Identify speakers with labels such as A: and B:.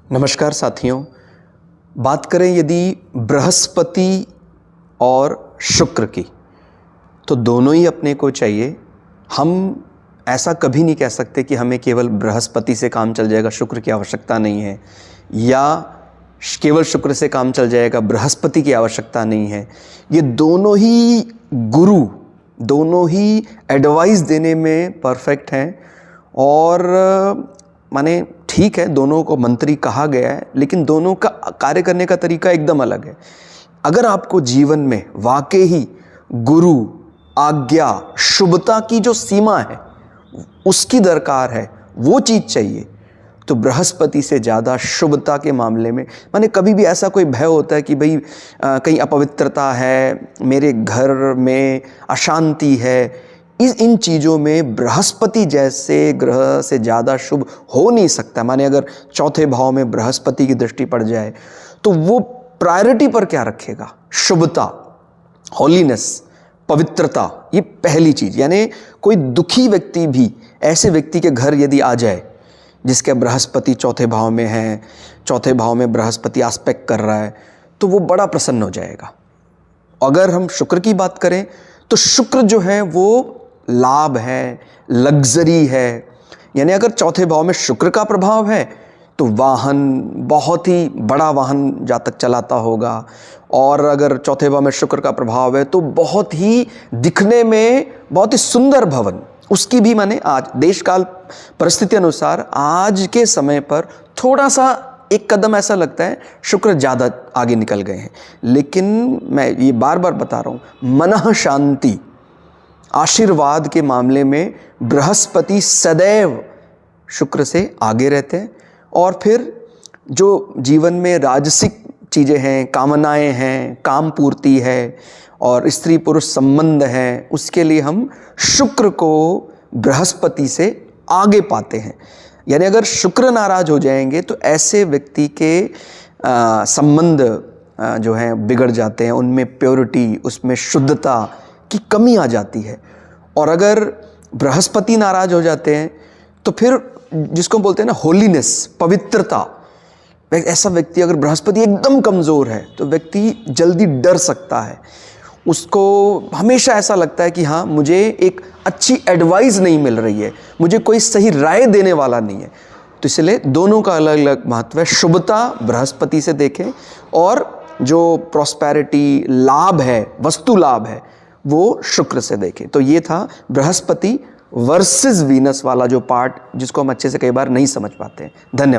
A: नमस्कार साथियों। बात करें यदि बृहस्पति और शुक्र की, तो दोनों ही अपने को चाहिए। हम ऐसा कभी नहीं कह सकते कि हमें केवल बृहस्पति से काम चल जाएगा, शुक्र की आवश्यकता नहीं है, या केवल शुक्र से काम चल जाएगा, बृहस्पति की आवश्यकता नहीं है। ये दोनों ही गुरु, दोनों ही एडवाइस देने में परफेक्ट हैं। और माने ठीक है, दोनों को मंत्री कहा गया है, लेकिन दोनों का कार्य करने का तरीका एकदम अलग है। अगर आपको जीवन में वाकई ही गुरु, आज्ञा, शुभता की जो सीमा है उसकी दरकार है, वो चीज़ चाहिए, तो बृहस्पति से ज़्यादा शुभता के मामले में, माने कभी भी ऐसा कोई भय होता है कि भाई कहीं अपवित्रता है, मेरे घर में अशांति है, इन चीज़ों में बृहस्पति जैसे ग्रह से ज़्यादा शुभ हो नहीं सकता। माने अगर चौथे भाव में बृहस्पति की दृष्टि पड़ जाए तो वो प्रायोरिटी पर क्या रखेगा? शुभता, होलीनेस, पवित्रता, ये पहली चीज़। यानी कोई दुखी व्यक्ति भी ऐसे व्यक्ति के घर यदि आ जाए जिसके बृहस्पति चौथे भाव में है, चौथे भाव में बृहस्पति आस्पेक्ट कर रहा है, तो वो बड़ा प्रसन्न हो जाएगा। अगर हम शुक्र की बात करें तो शुक्र जो है वो लाभ है, लग्जरी है। यानी अगर चौथे भाव में शुक्र का प्रभाव है तो वाहन, बहुत ही बड़ा वाहन जहाँ तक चलाता होगा। और अगर चौथे भाव में शुक्र का प्रभाव है तो बहुत ही दिखने में बहुत ही सुंदर भवन, उसकी भी माने आज देश काल परिस्थिति अनुसार आज के समय पर थोड़ा सा एक कदम ऐसा लगता है शुक्र ज़्यादा आगे निकल गए हैं। लेकिन मैं ये बार बार बता रहा हूँ, मनः शांति, आशीर्वाद के मामले में बृहस्पति सदैव शुक्र से आगे रहते हैं। और फिर जो जीवन में राजसिक चीज़ें हैं, कामनाएं हैं, काम पूर्ति है और स्त्री पुरुष संबंध है, उसके लिए हम शुक्र को बृहस्पति से आगे पाते हैं। यानी अगर शुक्र नाराज हो जाएंगे तो ऐसे व्यक्ति के संबंध जो हैं बिगड़ जाते हैं, उनमें प्योरिटी, उसमें शुद्धता की कमी आ जाती है। और अगर बृहस्पति नाराज हो जाते हैं तो फिर जिसको बोलते हैं ना होलीनेस, पवित्रता, ऐसा व्यक्ति अगर बृहस्पति एकदम कमज़ोर है तो व्यक्ति जल्दी डर सकता है। उसको हमेशा ऐसा लगता है कि हाँ, मुझे एक अच्छी एडवाइस नहीं मिल रही है, मुझे कोई सही राय देने वाला नहीं है। तो इसलिए दोनों का अलग अलग महत्व है। शुभता बृहस्पति से देखें और जो प्रॉस्पेरिटी, लाभ है, वस्तु लाभ है, वो शुक्र से देखें। तो ये था बृहस्पति वर्सेस वीनस वाला जो पार्ट, जिसको हम अच्छे से कई बार नहीं समझ पाते हैं। धन्यवाद।